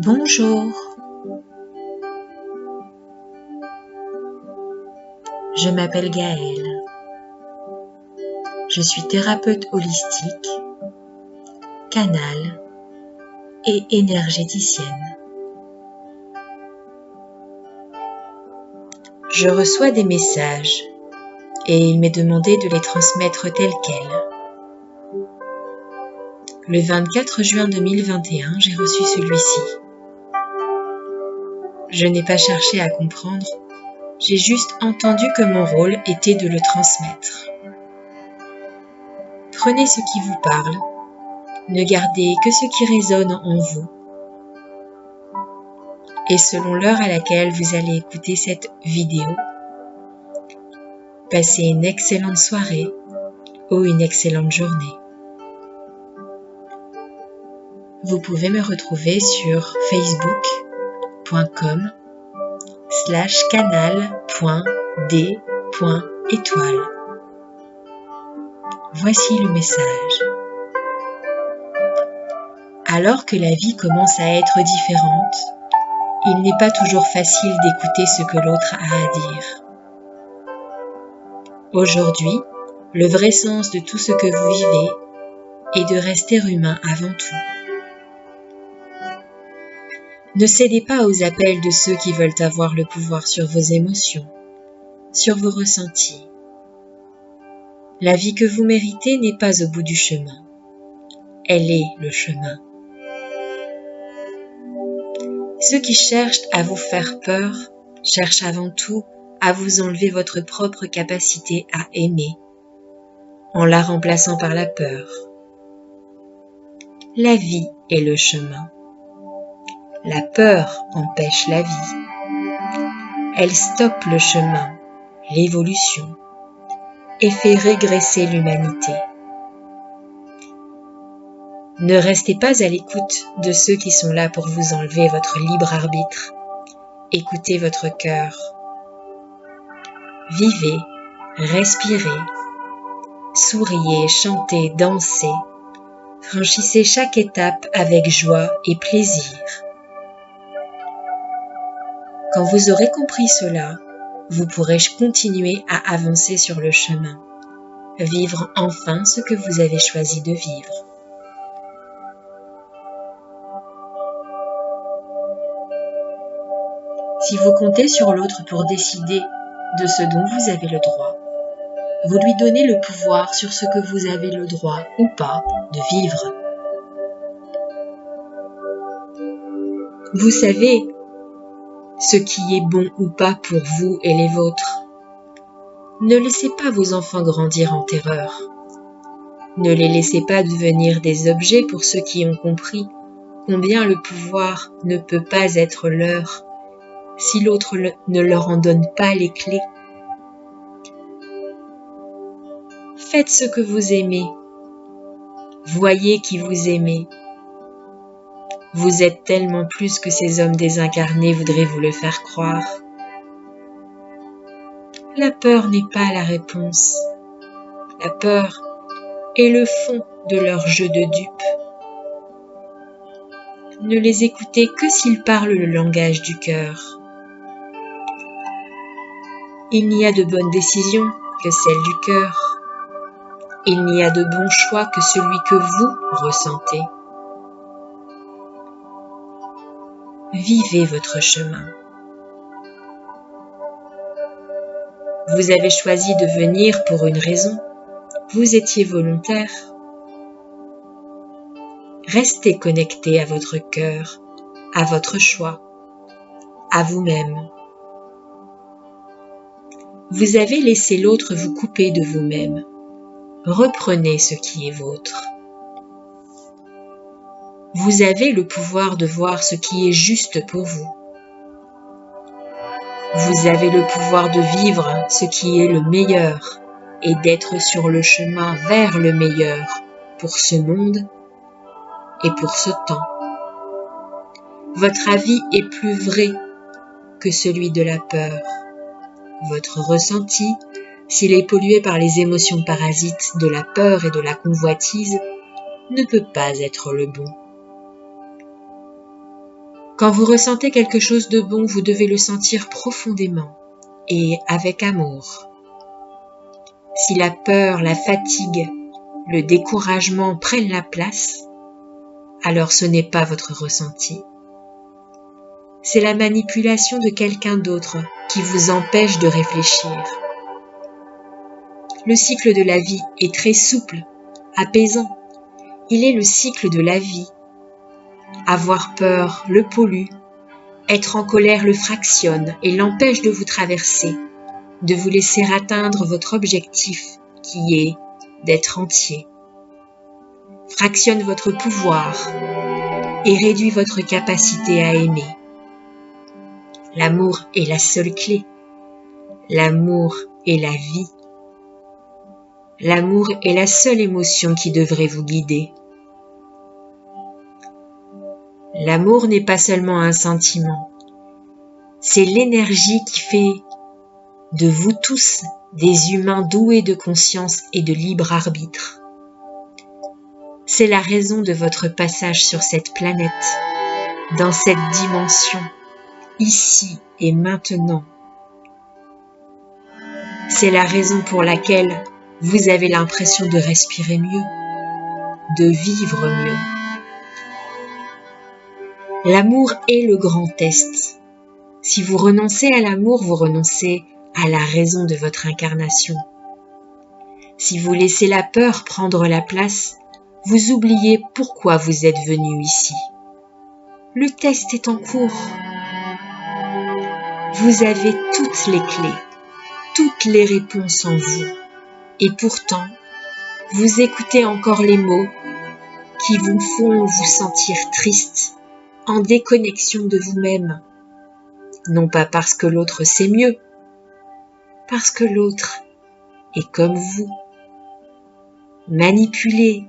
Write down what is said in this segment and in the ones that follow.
Bonjour, je m'appelle Gaëlle. Je suis thérapeute holistique, canal et énergéticienne. Je reçois des messages et il m'est demandé de les transmettre tels quels. Le 24 juin 2021, j'ai reçu celui-ci. Je n'ai pas cherché à comprendre, j'ai juste entendu que mon rôle était de le transmettre. Prenez ce qui vous parle, ne gardez que ce qui résonne en vous. Et selon l'heure à laquelle vous allez écouter cette vidéo, passez une excellente soirée ou une excellente journée. Vous pouvez me retrouver sur facebook.com/canal.d.étoile. Voici le message. Alors que la vie commence à être différente, il n'est pas toujours facile d'écouter ce que l'autre a à dire. Aujourd'hui, le vrai sens de tout ce que vous vivez est de rester humain avant tout. Ne cédez pas aux appels de ceux qui veulent avoir le pouvoir sur vos émotions, sur vos ressentis. La vie que vous méritez n'est pas au bout du chemin. Elle est le chemin. Ceux qui cherchent à vous faire peur cherchent avant tout à vous enlever votre propre capacité à aimer, en la remplaçant par la peur. La vie est le chemin. La peur empêche la vie. Elle stoppe le chemin, l'évolution, et fait régresser l'humanité. Ne restez pas à l'écoute de ceux qui sont là pour vous enlever votre libre arbitre. Écoutez votre cœur. Vivez, respirez, souriez, chantez, dansez. Franchissez chaque étape avec joie et plaisir. Quand vous aurez compris cela, vous pourrez continuer à avancer sur le chemin, vivre enfin ce que vous avez choisi de vivre. Si vous comptez sur l'autre pour décider de ce dont vous avez le droit, vous lui donnez le pouvoir sur ce que vous avez le droit ou pas de vivre. Vous savez ce qui est bon ou pas pour vous et les vôtres. Ne laissez pas vos enfants grandir en terreur. Ne les laissez pas devenir des objets pour ceux qui ont compris combien le pouvoir ne peut pas être leur si l'autre ne leur en donne pas les clés. Faites ce que vous aimez. Voyez qui vous aimez. Vous êtes tellement plus que ces hommes désincarnés voudraient vous le faire croire. La peur n'est pas la réponse. La peur est le fond de leur jeu de dupes. Ne les écoutez que s'ils parlent le langage du cœur. Il n'y a de bonnes décisions que celles du cœur. Il n'y a de bon choix que celui que vous ressentez. Vivez votre chemin. Vous avez choisi de venir pour une raison. Vous étiez volontaire. Restez connecté à votre cœur, à votre choix, à vous-même. Vous avez laissé l'autre vous couper de vous-même. Reprenez ce qui est vôtre. Vous avez le pouvoir de voir ce qui est juste pour vous. Vous avez le pouvoir de vivre ce qui est le meilleur et d'être sur le chemin vers le meilleur pour ce monde et pour ce temps. Votre avis est plus vrai que celui de la peur. Votre ressenti, s'il est pollué par les émotions parasites de la peur et de la convoitise, ne peut pas être le bon. Quand vous ressentez quelque chose de bon, vous devez le sentir profondément et avec amour. Si la peur, la fatigue, le découragement prennent la place, alors ce n'est pas votre ressenti. C'est la manipulation de quelqu'un d'autre qui vous empêche de réfléchir. Le cycle de la vie est très souple, apaisant. Il est le cycle de la vie. Avoir peur le pollue, être en colère le fractionne et l'empêche de vous traverser, de vous laisser atteindre votre objectif qui est d'être entier. Fractionne votre pouvoir et réduit votre capacité à aimer. L'amour est la seule clé. L'amour est la vie. L'amour est la seule émotion qui devrait vous guider. L'amour n'est pas seulement un sentiment, c'est l'énergie qui fait de vous tous des humains doués de conscience et de libre arbitre. C'est la raison de votre passage sur cette planète, dans cette dimension, ici et maintenant. C'est la raison pour laquelle vous avez l'impression de respirer mieux, de vivre mieux. L'amour est le grand test. Si vous renoncez à l'amour, vous renoncez à la raison de votre incarnation. Si vous laissez la peur prendre la place, vous oubliez pourquoi vous êtes venu ici. Le test est en cours. Vous avez toutes les clés, toutes les réponses en vous. Et pourtant, vous écoutez encore les mots qui vous font vous sentir triste, en déconnexion de vous-même. Non pas parce que l'autre sait mieux, parce que l'autre est comme vous. Manipulé,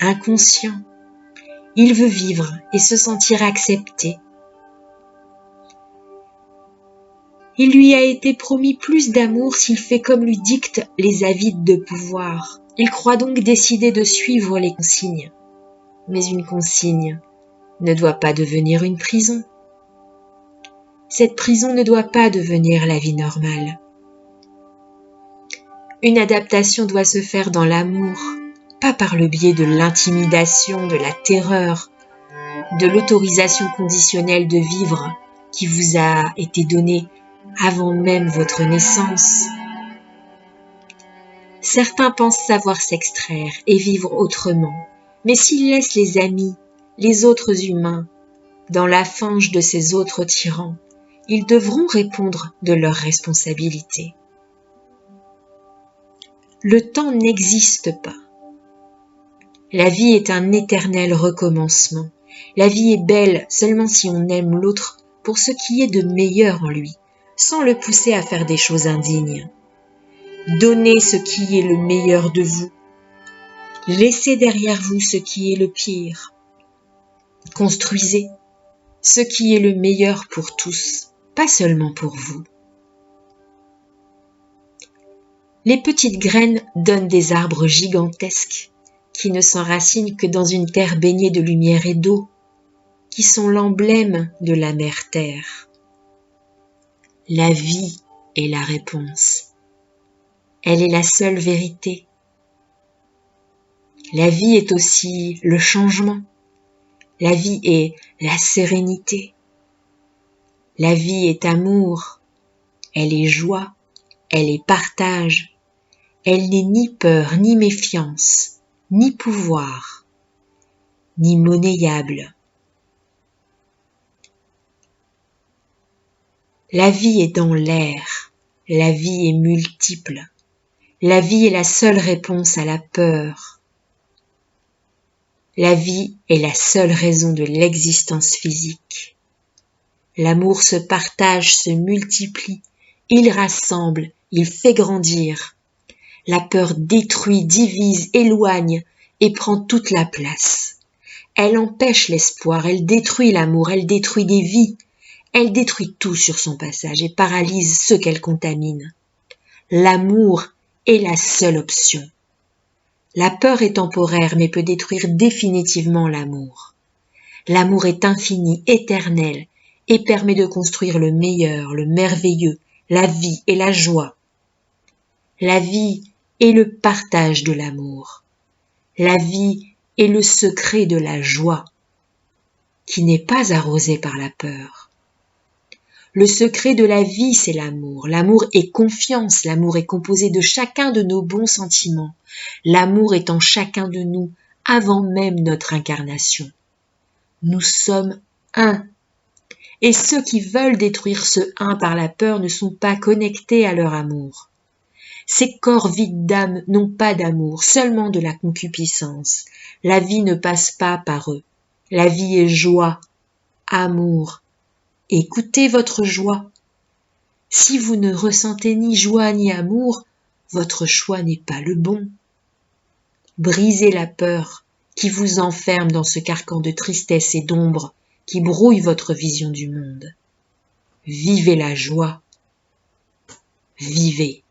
inconscient, il veut vivre et se sentir accepté. Il lui a été promis plus d'amour s'il fait comme lui dictent les avides de pouvoir. Il croit donc décider de suivre les consignes. Mais une consigne ne doit pas devenir une prison. Cette prison ne doit pas devenir la vie normale. Une adaptation doit se faire dans l'amour, pas par le biais de l'intimidation, de la terreur, de l'autorisation conditionnelle de vivre qui vous a été donnée avant même votre naissance. Certains pensent savoir s'extraire et vivre autrement, mais s'ils laissent les amis, les autres humains, dans la fange de ces autres tyrans, ils devront répondre de leurs responsabilités. Le temps n'existe pas. La vie est un éternel recommencement. La vie est belle seulement si on aime l'autre pour ce qui est de meilleur en lui, sans le pousser à faire des choses indignes. Donnez ce qui est le meilleur de vous. Laissez derrière vous ce qui est le pire. Construisez ce qui est le meilleur pour tous, pas seulement pour vous. Les petites graines donnent des arbres gigantesques qui ne s'enracinent que dans une terre baignée de lumière et d'eau, qui sont l'emblème de la mère terre. La vie est la réponse. Elle est la seule vérité. La vie est aussi le changement. La vie est la sérénité. La vie est amour. Elle est joie. Elle est partage. Elle n'est ni peur, ni méfiance, ni pouvoir, ni monnayable. La vie est dans l'air. La vie est multiple. La vie est la seule réponse à la peur. La vie est la seule raison de l'existence physique. L'amour se partage, se multiplie, il rassemble, il fait grandir. La peur détruit, divise, éloigne et prend toute la place. Elle empêche l'espoir, elle détruit l'amour, elle détruit des vies, elle détruit tout sur son passage et paralyse ceux qu'elle contamine. L'amour est la seule option. La peur est temporaire mais peut détruire définitivement l'amour. L'amour est infini, éternel, et permet de construire le meilleur, le merveilleux, la vie et la joie. La vie est le partage de l'amour. La vie est le secret de la joie, qui n'est pas arrosée par la peur. Le secret de la vie, c'est l'amour. L'amour est confiance. L'amour est composé de chacun de nos bons sentiments. L'amour est en chacun de nous avant même notre incarnation. Nous sommes un. Et ceux qui veulent détruire ce un par la peur ne sont pas connectés à leur amour. Ces corps vides d'âme n'ont pas d'amour, seulement de la concupiscence. La vie ne passe pas par eux. La vie est joie, amour. Écoutez votre joie. Si vous ne ressentez ni joie ni amour, votre choix n'est pas le bon. Brisez la peur qui vous enferme dans ce carcan de tristesse et d'ombre qui brouille votre vision du monde. Vivez la joie. Vivez.